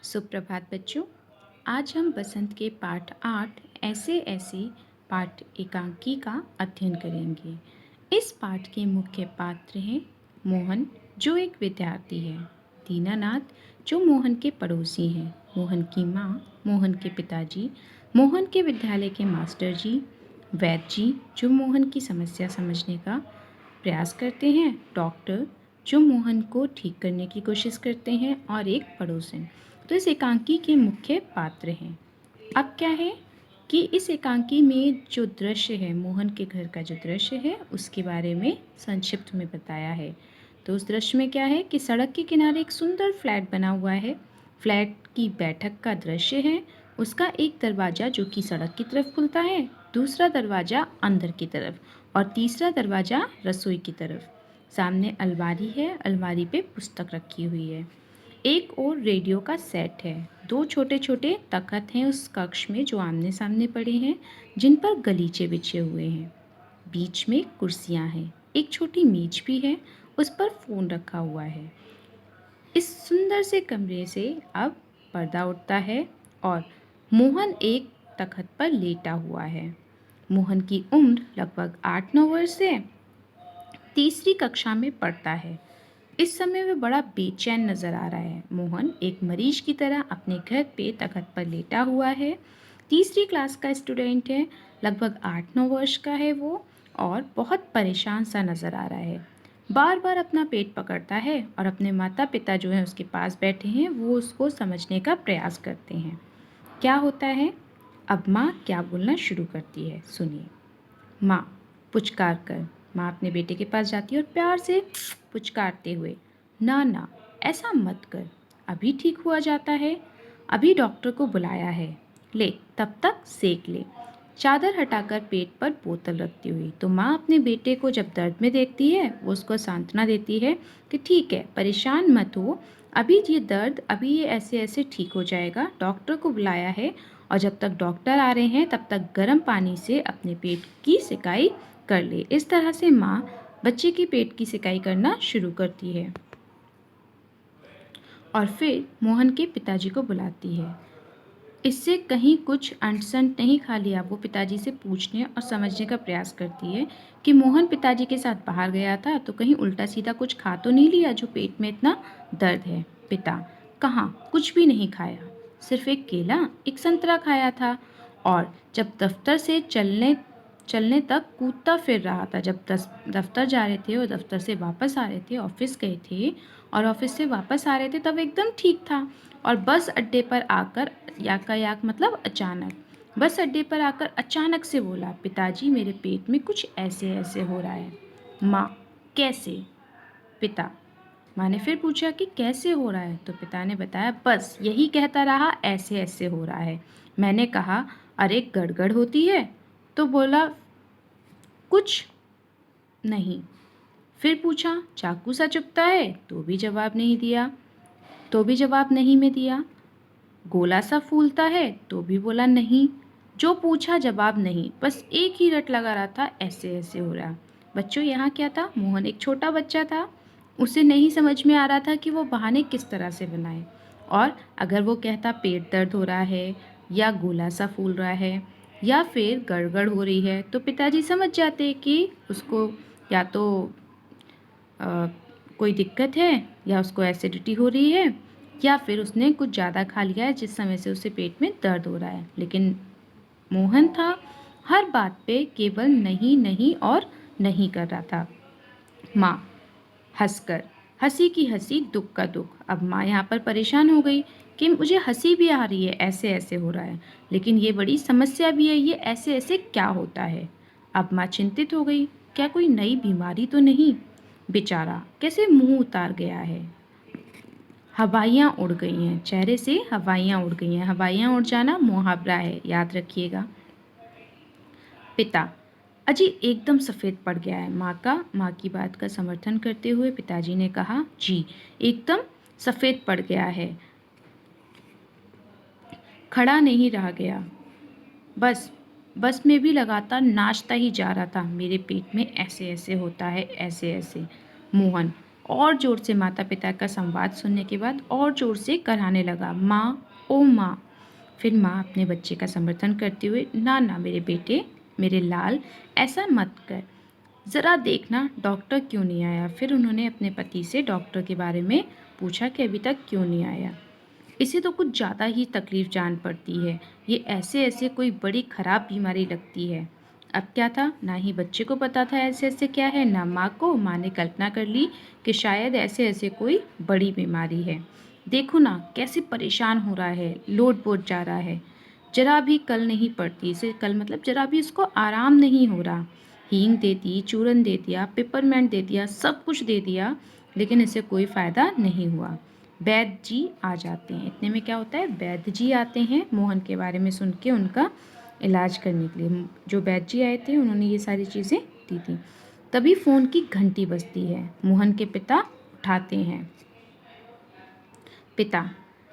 सुप्रभात बच्चों। आज हम बसंत के पाठ 8 ऐसे ऐसे पाठ एकांकी का अध्ययन करेंगे। इस पाठ के मुख्य पात्र हैं मोहन, जो एक विद्यार्थी है, दीनानाथ, जो मोहन के पड़ोसी हैं, मोहन की माँ, मोहन के पिताजी, मोहन के विद्यालय के मास्टर जी, वैद्य जी, जो मोहन की समस्या समझने का प्रयास करते हैं, डॉक्टर, जो मोहन को ठीक करने की कोशिश करते हैं, और एक पड़ोसन। तो इस एकांकी के मुख्य पात्र हैं। अब क्या है कि इस एकांकी में जो दृश्य है, मोहन के घर का जो दृश्य है, उसके बारे में संक्षिप्त में बताया है। तो उस दृश्य में क्या है कि सड़क के किनारे एक सुंदर फ्लैट बना हुआ है। फ्लैट की बैठक का दृश्य है। उसका एक दरवाज़ा जो कि सड़क की तरफ खुलता है, दूसरा दरवाज़ा अंदर की तरफ, और तीसरा दरवाज़ा रसोई की तरफ। सामने अलमारी है, अलमारी पे पुस्तक रखी हुई है। एक और रेडियो का सेट है। दो छोटे छोटे तख्त हैं उस कक्ष में जो आमने सामने पड़े हैं, जिन पर गलीचे बिछे हुए हैं। बीच में कुर्सियां हैं। एक छोटी मेज भी है, उस पर फ़ोन रखा हुआ है। इस सुंदर से कमरे से अब पर्दा उठता है और मोहन एक तख्त पर लेटा हुआ है। मोहन की उम्र लगभग 8-9 वर्ष है। तीसरी कक्षा में पढ़ता है। इस समय वह बड़ा बेचैन नजर आ रहा है। मोहन एक मरीज की तरह अपने घर पे तख्त पर लेटा हुआ है। तीसरी क्लास का स्टूडेंट है, लगभग 8-9 वर्ष का है वो, और बहुत परेशान सा नजर आ रहा है। बार बार अपना पेट पकड़ता है और अपने माता पिता जो हैं उसके पास बैठे हैं, वो उसको समझने का प्रयास करते हैं। क्या होता है, अब माँ क्या बोलना शुरू करती है, सुनिए। माँ, पुचकार कर। माँ अपने बेटे के पास जाती है और प्यार से पुचकारते हुए, ना ना, ऐसा मत कर, अभी ठीक हुआ जाता है, अभी डॉक्टर को बुलाया है, ले तब तक सेक ले। चादर हटाकर पेट पर बोतल रखती हुई तो माँ अपने बेटे को जब दर्द में देखती है, वो उसको सांत्वना देती है कि ठीक है, परेशान मत हो, अभी ये दर्द, अभी ये ऐसे ऐसे ठीक हो जाएगा, डॉक्टर को बुलाया है, और जब तक डॉक्टर आ रहे हैं तब तक गर्म पानी से अपने पेट की सिकाई कर ले। इस तरह से माँ बच्चे के पेट की सिकाई करना शुरू करती है और फिर मोहन के पिताजी को बुलाती है। इससे कहीं कुछ अंट-संट नहीं खा लिया, वो पिताजी से पूछने और समझने का प्रयास करती है कि मोहन पिताजी के साथ बाहर गया था तो कहीं उल्टा सीधा कुछ खा तो नहीं लिया जो पेट में इतना दर्द है। पिता, कहाँ, कुछ भी नहीं खाया, सिर्फ एक केला, एक संतरा खाया था, और जब दफ्तर से चलने चलने तक कूदता फिर रहा था। जब दफ्तर जा रहे थे और दफ्तर से वापस आ रहे थे, ऑफिस गए थे और ऑफिस से वापस आ रहे थे, तब एकदम ठीक था। और बस अड्डे पर आकर, यातायात मतलब अचानक, बस अड्डे पर आकर अचानक से बोला, पिताजी मेरे पेट में कुछ ऐसे ऐसे हो रहा है। माँ, कैसे? पिता, माँ ने फिर पूछा कि कैसे हो रहा है, तो पिता ने बताया, बस यही कहता रहा, ऐसे ऐसे हो रहा है। मैंने कहा, अरे गड़गड़ होती है, तो बोला कुछ नहीं। फिर पूछा, चाकू सा चुभता है, तो भी जवाब नहीं दिया, तो भी जवाब नहीं में दिया। गोला सा फूलता है, तो भी बोला नहीं। जो पूछा जवाब नहीं, बस एक ही रट लगा रहा था, ऐसे ऐसे हो रहा। बच्चों, यहाँ क्या था, मोहन एक छोटा बच्चा था। उसे नहीं समझ में आ रहा था कि वो बहाने किस तरह से बनाए, और अगर वो कहता पेट दर्द हो रहा है, या गोला सा फूल रहा है, या फिर गड़गड़ हो रही है, तो पिताजी समझ जाते कि उसको या तो कोई दिक्कत है, या उसको एसिडिटी हो रही है, या फिर उसने कुछ ज़्यादा खा लिया है जिस समय से उसे पेट में दर्द हो रहा है। लेकिन मोहन था हर बात पे केवल नहीं नहीं और नहीं कर रहा था। माँ, हंसकर, हंसी की हंसी, दुख का दुख। अब माँ यहाँ पर परेशान हो गई कि मुझे हंसी भी आ रही है, ऐसे ऐसे हो रहा है, लेकिन ये बड़ी समस्या भी है, ये ऐसे ऐसे क्या होता है। अब माँ चिंतित हो गई, क्या कोई नई बीमारी तो नहीं। बेचारा कैसे मुंह उतार गया है। हवाइयाँ उड़ गई हैं, चेहरे से हवाइयाँ उड़ गई हैं। हवाइयाँ उड़ जाना मुहावरा है, याद रखिएगा। पिता, अजी एकदम सफ़ेद पड़ गया है। माँ की बात का समर्थन करते हुए पिताजी ने कहा, जी एकदम सफ़ेद पड़ गया है, खड़ा नहीं रह गया, बस बस में भी लगातार नाचता ही जा रहा था, मेरे पेट में ऐसे ऐसे होता है, ऐसे ऐसे। मोहन, और ज़ोर से माता पिता का संवाद सुनने के बाद और ज़ोर से कराहने लगा, माँ, ओ माँ। फिर माँ अपने बच्चे का समर्थन करते हुए, ना ना मेरे बेटे, मेरे लाल, ऐसा मत कर, ज़रा देखना डॉक्टर क्यों नहीं आया। फिर उन्होंने अपने पति से डॉक्टर के बारे में पूछा कि अभी तक क्यों नहीं आया। इसे तो कुछ ज़्यादा ही तकलीफ़ जान पड़ती है, ये ऐसे ऐसे कोई बड़ी ख़राब बीमारी लगती है। अब क्या था, ना ही बच्चे को पता था ऐसे ऐसे क्या है, ना माँ को। माँ ने कल्पना कर ली कि शायद ऐसे ऐसे कोई बड़ी बीमारी है। देखो ना कैसे परेशान हो रहा है, लोट पोट जा रहा है, जरा भी कल नहीं पड़ती इसे, कल मतलब जरा भी इसको आराम नहीं हो रहा। हींग दे दी, चूरन दे दिया, पेपरमेंट दे दिया, सब कुछ दे दिया, लेकिन इससे कोई फ़ायदा नहीं हुआ। वैद्य जी आ जाते हैं। इतने में क्या होता है, वैद्य जी आते हैं मोहन के बारे में सुन के उनका इलाज करने के लिए। जो वैद्य जी आए थे उन्होंने ये सारी चीज़ें दी थी। तभी फ़ोन की घंटी बजती है। मोहन के पिता उठाते हैं। पिता,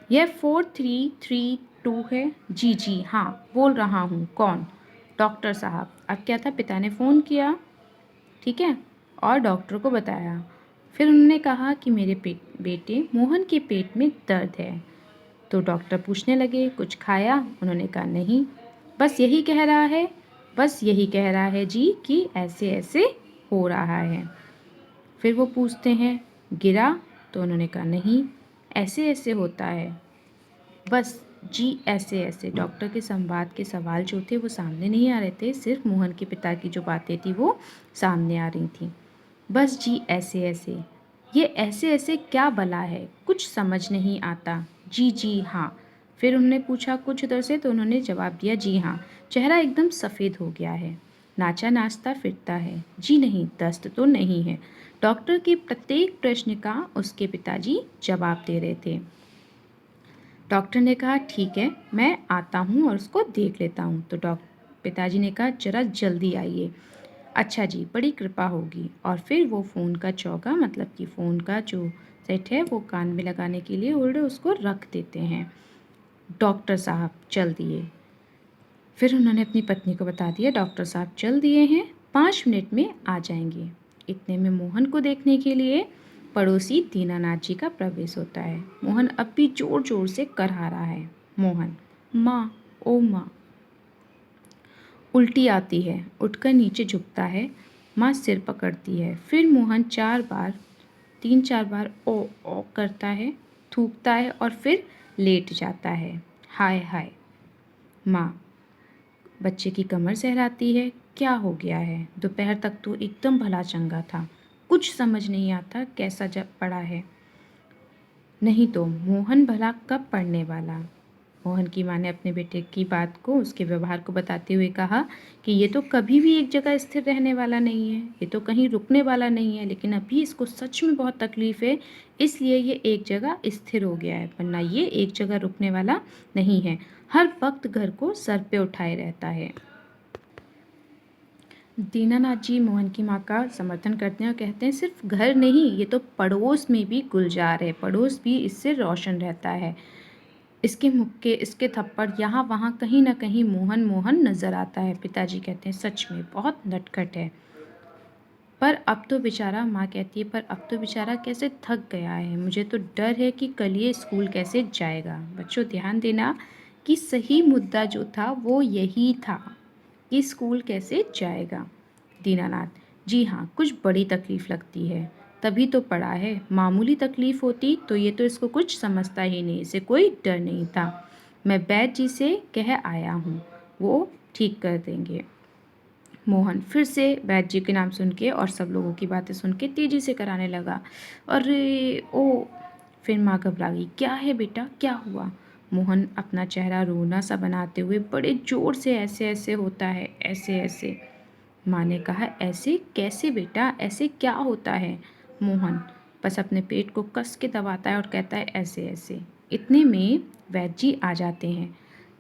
यह 4332 है। जी जी हाँ, बोल रहा हूँ, कौन? डॉक्टर साहब। अब क्या था, पिता ने फ़ोन किया, ठीक है, और डॉक्टर को बताया। फिर उन्होंने कहा कि मेरे बेटे मोहन के पेट में दर्द है। तो डॉक्टर पूछने लगे, कुछ खाया? उन्होंने कहा नहीं, बस यही कह रहा है, बस यही कह रहा है जी कि ऐसे ऐसे हो रहा है। फिर वो पूछते हैं, गिरा? तो उन्होंने कहा नहीं, ऐसे ऐसे होता है, बस जी ऐसे ऐसे। डॉक्टर के संवाद के सवाल जो थे वो सामने नहीं आ रहे थे, सिर्फ मोहन के पिता की जो बातें थी वो सामने आ रही थी। बस जी ऐसे ऐसे, ये ऐसे ऐसे क्या भला है, कुछ समझ नहीं आता। जी जी हाँ। फिर उन्होंने पूछा कुछ उधर से, तो उन्होंने जवाब दिया जी हाँ। चेहरा एकदम सफ़ेद हो गया है, नाचा नाचता फिरता है। जी नहीं, दस्त तो नहीं है। डॉक्टर के प्रत्येक प्रश्न का उसके पिताजी जवाब दे रहे थे। डॉक्टर ने कहा ठीक है, मैं आता हूँ और उसको देख लेता हूँ। तो पिताजी ने कहा जरा जल्दी आइए। अच्छा जी, बड़ी कृपा होगी। और फिर वो फ़ोन का चौका, मतलब कि फ़ोन का जो सेट है वो कान में लगाने के लिए होल्डर उसको रख देते हैं। डॉक्टर साहब चल दिए। फिर उन्होंने अपनी पत्नी को बता दिया, डॉक्टर साहब चल दिए हैं, 5 मिनट में आ जाएंगे। इतने में मोहन को देखने के लिए पड़ोसी दीनानाथ जी का प्रवेश होता है। मोहन अब भी ज़ोर ज़ोर से करहा रहा है। मोहन, माँ, ओ माँ। उल्टी आती है, उठकर नीचे झुकता है। माँ सिर पकड़ती है। फिर मोहन 3-4 बार ओ ओ करता है, थूकता है और फिर लेट जाता है। हाय हाय। माँ बच्चे की कमर सहलाती है। क्या हो गया है? दोपहर तक तो एकदम भला चंगा था, कुछ समझ नहीं आता कैसा जब पड़ा है। नहीं तो मोहन भला कब पढ़ने वाला? मोहन की माँ ने अपने बेटे की बात को, उसके व्यवहार को बताते हुए कहा कि ये तो कभी भी एक जगह स्थिर रहने वाला नहीं है, ये तो कहीं रुकने वाला नहीं है, लेकिन अभी इसको सच में बहुत तकलीफ़ है, इसलिए ये एक जगह स्थिर हो गया है, वरना ये एक जगह रुकने वाला नहीं है, हर वक्त घर को सर पे उठाए रहता है। दीनानाथ जी मोहन की माँ का समर्थन करते हैं और कहते हैं सिर्फ घर नहीं, ये तो पड़ोस में भी गुलजार है, पड़ोस भी इससे रोशन रहता है। इसके मुक्के, इसके थप्पड़, यहाँ वहाँ कहीं ना कहीं मोहन मोहन नज़र आता है। पिताजी कहते हैं सच में बहुत नटखट है, पर अब तो बेचारा, माँ कहती है पर अब तो बेचारा कैसे थक गया है, मुझे तो डर है कि कल ये स्कूल कैसे जाएगा। बच्चों ध्यान देना कि सही मुद्दा जो था वो यही था कि स्कूल कैसे जाएगा। दीनानाथ, जी हाँ, कुछ बड़ी तकलीफ़ लगती है, तभी तो पड़ा है, मामूली तकलीफ़ होती तो ये तो इसको कुछ समझता ही नहीं, इसे कोई डर नहीं था। मैं वैद्य जी से कह आया हूँ, वो ठीक कर देंगे। मोहन फिर से वैद्य जी के नाम सुन के और सब लोगों की बातें सुन के तेज़ी से कराने लगा। अरे ओ। फिर माँ घबरा गई, क्या है बेटा, क्या हुआ? मोहन अपना चेहरा रोना सा बनाते हुए बड़े ज़ोर से ऐसे ऐसे होता है, ऐसे ऐसे। माँ ने कहा ऐसे कैसे बेटा, ऐसे क्या होता है? मोहन बस अपने पेट को कस के दबाता है और कहता है ऐसे ऐसे। इतने में वैद्य जी आ जाते हैं।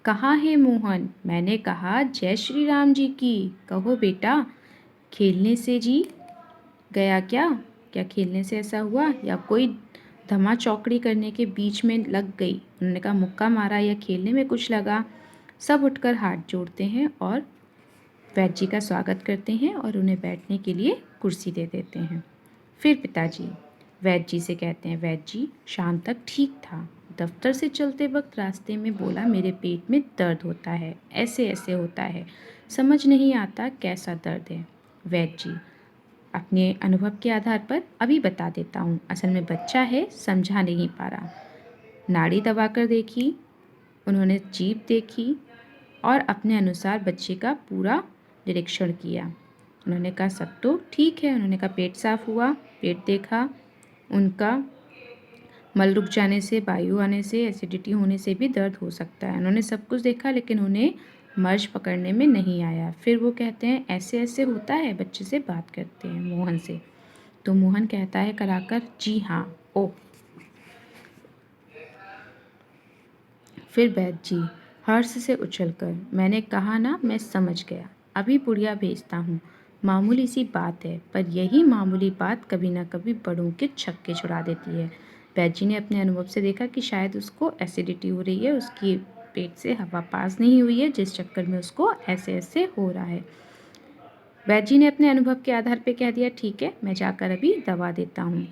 कहाँ है मोहन? मैंने कहा जय श्री राम जी की, कहो बेटा। खेलने से जी गया क्या? क्या खेलने से ऐसा हुआ या कोई धमा चौकड़ी करने के बीच में लग गई? उन्होंने कहा मुक्का मारा या खेलने में कुछ लगा? सब उठकर हाथ जोड़ते हैं और वैद्य जी का स्वागत करते हैं और उन्हें बैठने के लिए कुर्सी दे देते हैं। फिर पिताजी, वैद्य जी से कहते हैं, वैद्य जी शाम तक ठीक था, दफ्तर से चलते वक्त रास्ते में बोला मेरे पेट में दर्द होता है, ऐसे ऐसे होता है, समझ नहीं आता कैसा दर्द है। वैद्य जी अपने अनुभव के आधार पर अभी बता देता हूँ, असल में बच्चा है, समझा नहीं पा रहा। नाड़ी दबाकर देखी, उन्होंने जीभ देखी और अपने अनुसार बच्चे का पूरा निरीक्षण किया। उन्होंने कहा सब तो ठीक है। उन्होंने कहा पेट साफ हुआ, पेट देखा, उनका मल रुक जाने से, वायु आने से, एसिडिटी होने से भी दर्द हो सकता है। उन्होंने सब कुछ देखा लेकिन उन्हें मर्ज पकड़ने में नहीं आया। फिर वो कहते हैं ऐसे ऐसे होता है, बच्चे से बात करते हैं मोहन से। तो मोहन कहता है कराकर जी हाँ। ओ फिर वैद्य जी हर्ष से उछलकर, मैंने कहा ना, मैं समझ गया, अभी पुड़िया भेजता हूँ। मामूली सी बात है, पर यही मामूली बात कभी ना कभी बड़ों के छक्के छुड़ा देती है। वैद्य जी ने अपने अनुभव से देखा कि शायद उसको एसिडिटी हो रही है, उसकी पेट से हवा पास नहीं हुई है, जिस चक्कर में उसको ऐसे ऐसे हो रहा है। वैद्य जी ने अपने अनुभव के आधार पर कह दिया ठीक है, मैं जाकर अभी दवा देता हूँ।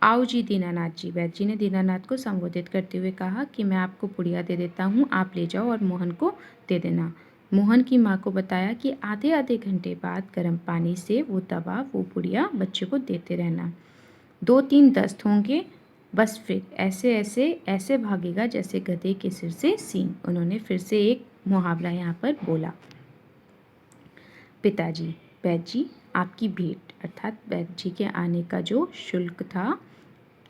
आओ जी दीनानाथ जी। वैद्य जी ने दीनानाथ को संबोधित करते हुए कहा कि मैं आपको पुड़िया दे देता हूँ, आप ले जाओ और मोहन को दे देना। मोहन की माँ को बताया कि आधे आधे घंटे बाद गर्म पानी से वो दवा, वो पुड़िया बच्चे को देते रहना। 2-3 दस्त होंगे, बस फिर ऐसे ऐसे ऐसे भागेगा जैसे गधे के सिर से सींग। उन्होंने फिर से एक मुहावरा यहाँ पर बोला। पिताजी, वैद्य जी आपकी भेंट, अर्थात वैद्य जी के आने का जो शुल्क था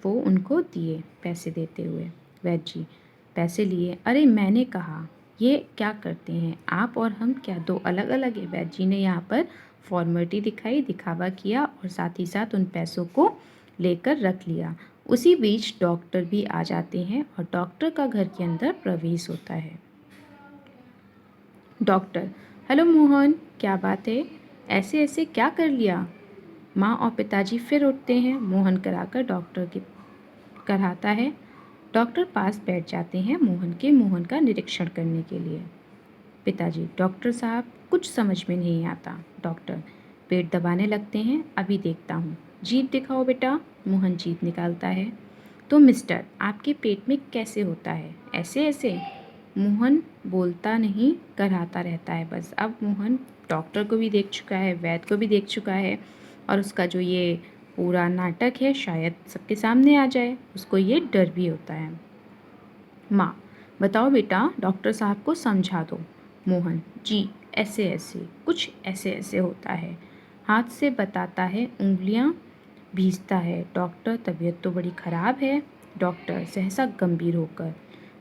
वो उनको दिए पैसे देते हुए। वैद्य जी पैसे लिए, अरे मैंने कहा ये क्या करते हैं आप और हम, क्या दो अलग अलग है? वैद्य जी ने यहाँ पर फॉर्मेलिटी दिखाई, दिखावा किया और साथ ही साथ उन पैसों को लेकर रख लिया। उसी बीच डॉक्टर भी आ जाते हैं और डॉक्टर का घर के अंदर प्रवेश होता है। डॉक्टर, हेलो मोहन, क्या बात है, ऐसे ऐसे क्या कर लिया? माँ और पिताजी फिर उठते हैं, मोहन कराकर डॉक्टर के कराता है। डॉक्टर पास बैठ जाते हैं मोहन का निरीक्षण करने के लिए। पिताजी, डॉक्टर साहब कुछ समझ में नहीं आता। डॉक्टर पेट दबाने लगते हैं, अभी देखता हूँ। जीभ दिखाओ बेटा। मोहन जीभ निकालता है। तो मिस्टर आपके पेट में कैसे होता है, ऐसे ऐसे? मोहन बोलता नहीं, कराता रहता है बस। अब मोहन डॉक्टर को भी देख चुका है, वैद्य को भी देख चुका है और उसका जो ये पूरा नाटक है शायद सबके सामने आ जाए, उसको ये डर भी होता है। माँ, बताओ बेटा, डॉक्टर साहब को समझा दो। मोहन, जी ऐसे ऐसे, कुछ ऐसे ऐसे होता है। हाथ से बताता है, उंगलियाँ भींजता है। डॉक्टर तबीयत तो बड़ी ख़राब है। डॉक्टर सहसा गंभीर होकर,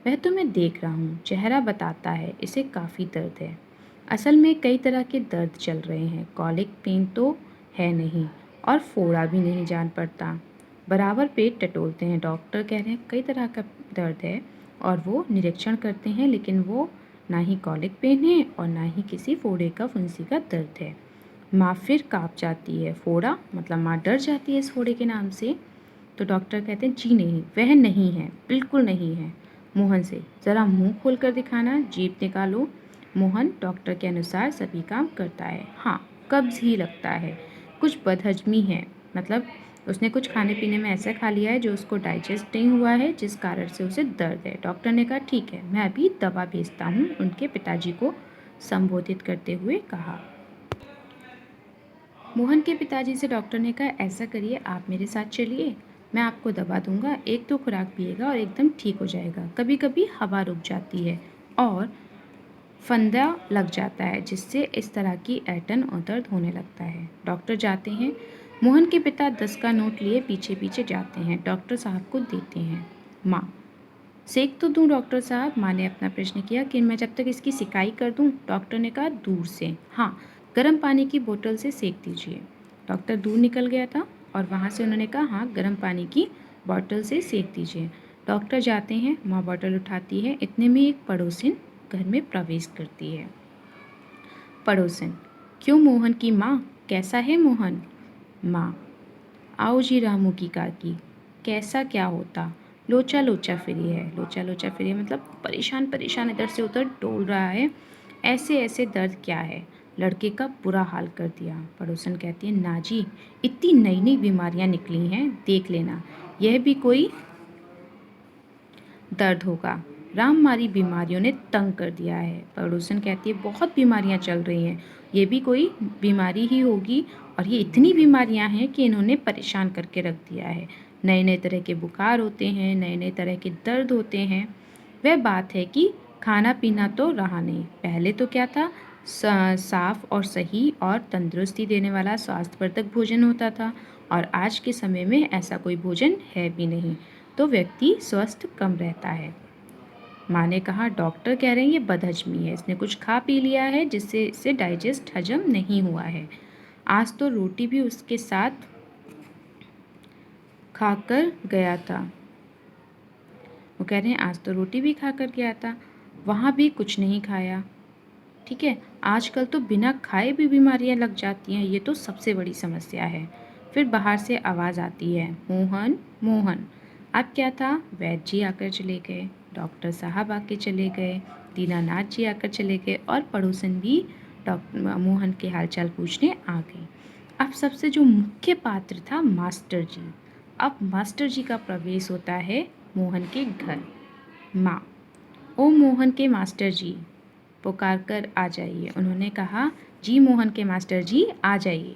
वह तो मैं देख रहा हूँ। चेहरा बताता है इसे काफ़ी दर्द है। असल में कई तरह के दर्द चल रहे हैं, कॉलिक पेन तो है नहीं और फोड़ा भी नहीं जान पड़ता। बराबर पेट टटोलते हैं। डॉक्टर कह रहे हैं कई तरह का दर्द है और वो निरीक्षण करते हैं, लेकिन वो ना ही कॉलिक पेन है और ना ही किसी फोड़े का फुंसी का दर्द है। माँ फिर काँप जाती है। फोड़ा मतलब माँ डर जाती है इस फोड़े के नाम से। तो डॉक्टर कहते हैं जी नहीं, वह नहीं है, बिल्कुल नहीं है। मोहन से, ज़रा मुंह खोल कर दिखाना, जीभ निकालो। मोहन डॉक्टर के अनुसार सभी काम करता है। हाँ, कब्ज़ ही लगता है, कुछ बदहजमी है, मतलब उसने कुछ खाने पीने में ऐसा खा लिया है जो उसको डाइजेस्ट नहीं हुआ है, जिस कारण से उसे दर्द है। डॉक्टर ने कहा ठीक है, मैं अभी दवा भेजता हूँ। उनके पिताजी को संबोधित करते हुए कहा। मोहन के पिताजी से डॉक्टर ने कहा ऐसा करिए, आप मेरे साथ चलिए, मैं आपको दवा दूंगा, 1-2 खुराक पिएगा और एकदम ठीक हो जाएगा। कभी कभी हवा रुक जाती है और फंदा लग जाता है, जिससे इस तरह की ऐंठन और दर्द होने लगता है। डॉक्टर जाते हैं। मोहन के पिता 10 का नोट लिए पीछे पीछे जाते हैं, डॉक्टर साहब को देते हैं। माँ, सेक तो दूं डॉक्टर साहब? माँ ने अपना प्रश्न किया कि मैं जब तक इसकी सिकाई कर दूं? डॉक्टर ने कहा दूर से। हाँ, गर्म पानी की बोतल से सेक दीजिए। डॉक्टर दूर निकल गया था और वहाँ से उन्होंने कहा हाँ, गर्म पानी की बोतल से सेक दीजिए। डॉक्टर जाते हैं, माँ बोतल उठाती है, इतने में एक पड़ोसिन घर में प्रवेश करती है। पड़ोसिन, क्यों मोहन की माँ, कैसा है मोहन? माँ, आओ जी रामू की काकी, कैसा क्या होता? लोचा लोचा फिरी है। लोचा लोचा फिरी मतलब परेशान परेशान इधर से उधर डोल रहा है। ऐसे ऐसे दर्द क्या है? लड़के का बुरा हाल कर दिया। पड़ोसन कहती है, ना जी, इतनी नई नई बीमारियां निकली हैं, देख लेना, यह भी कोई दर्द होगा। राममारी बीमारियों ने तंग कर दिया है। पड़ोसन कहती है, बहुत बीमारियां चल रही हैं, ये भी कोई बीमारी ही होगी, और ये इतनी बीमारियां हैं कि इन्होंने परेशान करके रख दिया है। नए नए तरह के बुखार होते हैं, नए नए तरह के दर्द होते हैं। वह बात है कि खाना पीना तो रहा नहीं। पहले तो क्या था, साफ और सही और तंदुरुस्ती देने वाला स्वास्थ्यवर्धक भोजन होता था, और आज के समय में ऐसा कोई भोजन है भी नहीं, तो व्यक्ति स्वस्थ कम रहता है। माँ ने कहा, डॉक्टर कह रहे हैं ये बदहजमी है, इसने कुछ खा पी लिया है जिससे इसे डाइजेस्ट हजम नहीं हुआ है। आज तो रोटी भी उसके साथ खाकर गया था। वो कह रहे हैं आज तो रोटी भी खाकर गया था, वहाँ भी कुछ नहीं खाया। ठीक है, आजकल तो बिना खाए भी बीमारियां लग जाती हैं, ये तो सबसे बड़ी समस्या है। फिर बाहर से आवाज़ आती है, मोहन मोहन। अब क्या था, वैद्य जी आकर चले गए, डॉक्टर साहब आके चले गए, दीनानाथ जी आकर चले गए, और पड़ोसन भी डॉक्टर मोहन के हालचाल पूछने आ गए। अब सबसे जो मुख्य पात्र था, मास्टर जी। अब मास्टर जी का प्रवेश होता है मोहन के घर। माँ, ओ मोहन के मास्टर जी, पुकार कर आ जाइए। उन्होंने कहा, जी मोहन के मास्टर जी, आ जाइए।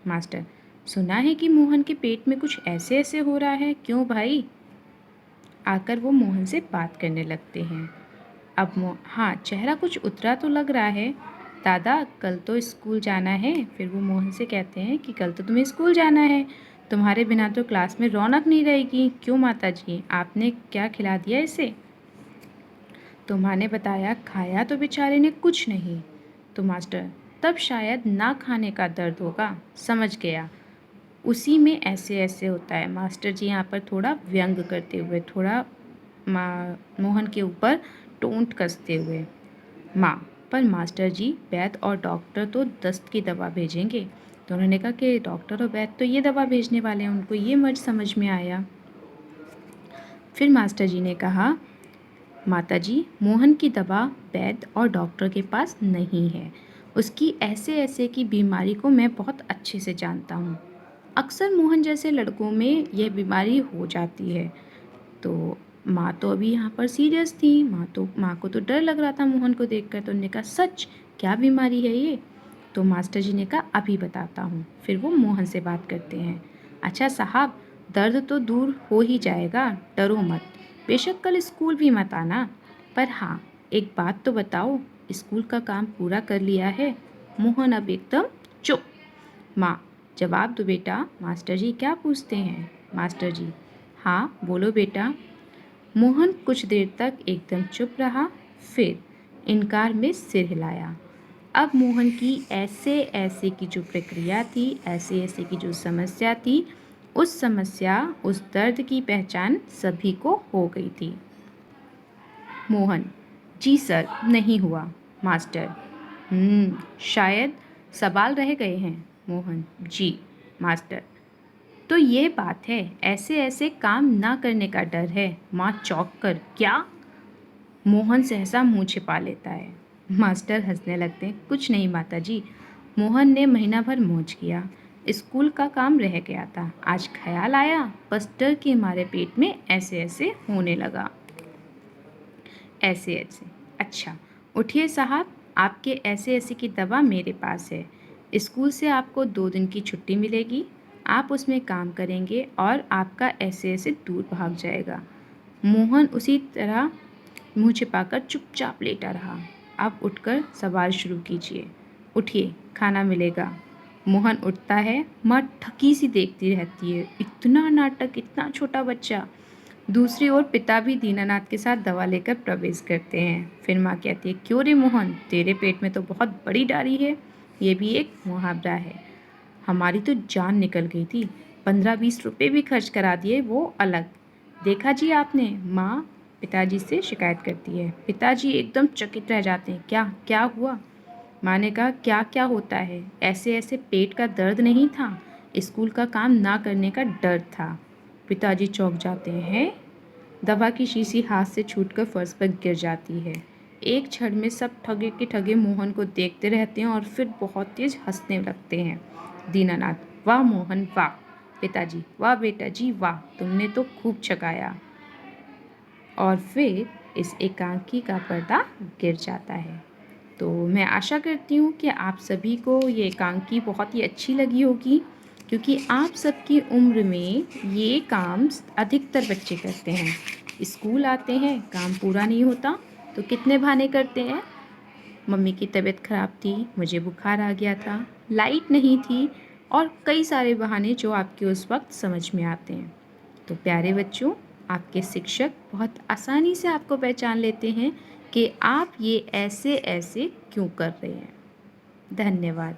मास्टर, सुना है कि मोहन के पेट में कुछ ऐसे ऐसे हो रहा है, क्यों भाई? आकर वो मोहन से बात करने लगते हैं। अब हाँ, चेहरा कुछ उतरा तो लग रहा है। दादा, कल तो स्कूल जाना है। फिर वो मोहन से कहते हैं कि कल तो तुम्हें स्कूल जाना है, तुम्हारे बिना तो क्लास में रौनक नहीं रहेगी। क्यों माता जी, आपने क्या खिला दिया इसे? तो माँ ने बताया, खाया तो बेचारे ने कुछ नहीं। तो मास्टर, तब शायद ना खाने का दर्द होगा, समझ गया, उसी में ऐसे ऐसे होता है। मास्टर जी यहाँ पर थोड़ा व्यंग करते हुए, थोड़ा मोहन के ऊपर टोंट कसते हुए। माँ, पर मास्टर जी, वैद्य और डॉक्टर तो दस्त की दवा भेजेंगे। तो उन्होंने कहा कि डॉक्टर और वैद्य तो ये दवा भेजने वाले हैं, उनको ये मर्ज समझ में आया। फिर मास्टर जी ने कहा, माताजी, मोहन की दवा वैद्य और डॉक्टर के पास नहीं है। उसकी ऐसे ऐसे की बीमारी को मैं बहुत अच्छे से जानता हूँ। अक्सर मोहन जैसे लड़कों में यह बीमारी हो जाती है। तो माँ तो अभी यहाँ पर सीरियस थी। माँ को तो डर लग रहा था मोहन को देखकर। तो उन्होंने कहा, सच, क्या बीमारी है ये? तो मास्टर जी ने कहा, अभी बताता हूँ। फिर वो मोहन से बात करते हैं। अच्छा साहब, दर्द तो दूर हो ही जाएगा, डरो मत। बेशक कल स्कूल भी मत आना, पर हाँ, एक बात तो बताओ, स्कूल का काम पूरा कर लिया है? मोहन अब एकदम चुप। माँ, जवाब दो बेटा, मास्टर जी क्या पूछते हैं? मास्टर जी, हाँ बोलो बेटा। मोहन कुछ देर तक एकदम चुप रहा, फिर इनकार में सिर हिलाया। अब मोहन की ऐसे ऐसे की जो प्रक्रिया थी, ऐसे ऐसे की जो समस्या थी, उस समस्या, उस दर्द की पहचान सभी को हो गई थी। मोहन, जी सर, नहीं हुआ। मास्टर, शायद सवाल रह गए हैं। मोहन, जी। मास्टर, तो ये बात है, ऐसे ऐसे काम ना करने का डर है। माँ चौंक कर, क्या? मोहन सहसा मुंह छिपा लेता है। मास्टर हंसने लगते हैं, कुछ नहीं माताजी, मोहन ने महीना भर मौज किया, स्कूल का काम रह गया था, आज ख्याल आया, बस डर के मारे पेट में ऐसे ऐसे होने लगा। ऐसे ऐसे, अच्छा, उठिए साहब, आपके ऐसे ऐसे की दवा मेरे पास है। स्कूल से आपको 2 दिन की छुट्टी मिलेगी, आप उसमें काम करेंगे और आपका ऐसे ऐसे दूर भाग जाएगा। मोहन उसी तरह मुंह छिपाकर चुपचाप लेटा रहा। अब उठकर सवाल शुरू कीजिए। उठिए, खाना मिलेगा। मोहन उठता है। माँ थकी सी देखती रहती है, इतना नाटक, इतना छोटा बच्चा। दूसरी ओर पिता भी दीनानाथ के साथ दवा लेकर प्रवेश करते हैं। फिर माँ कहती है, क्यों रे मोहन, तेरे पेट में तो बहुत बड़ी डारी है। ये भी एक मुहावरा है। हमारी तो जान निकल गई थी, 15-20 रुपये भी खर्च करा दिए, वो अलग। देखा जी आपने? माँ पिताजी से शिकायत करती है। पिताजी एकदम चकित रह जाते हैं, क्या क्या हुआ? माँ ने कहा, क्या क्या होता है, ऐसे ऐसे पेट का दर्द नहीं था, स्कूल का काम ना करने का डर था। पिताजी चौंक जाते हैं। दवा की शीशी हाथ से छूटकर फर्श पर गिर जाती है। एक क्षण में सब ठगे के ठगे मोहन को देखते रहते हैं और फिर बहुत तेज हंसने लगते हैं। दीनानाथ, वाह मोहन वाह। पिताजी, वाह बेटा जी वाह, तुमने तो खूब चगाया। और फिर इस एकांकी का पर्दा गिर जाता है। तो मैं आशा करती हूँ कि आप सभी को ये एकांकी बहुत ही अच्छी लगी होगी, क्योंकि आप सबकी उम्र में ये काम अधिकतर बच्चे करते हैं। स्कूल आते हैं, काम पूरा नहीं होता तो कितने बहाने करते हैं। मम्मी की तबीयत ख़राब थी, मुझे बुखार आ गया था, लाइट नहीं थी, और कई सारे बहाने जो आपके उस वक्त समझ में आते हैं। तो प्यारे बच्चों, आपके शिक्षक बहुत आसानी से आपको पहचान लेते हैं कि आप ये ऐसे ऐसे क्यों कर रहे हैं। धन्यवाद।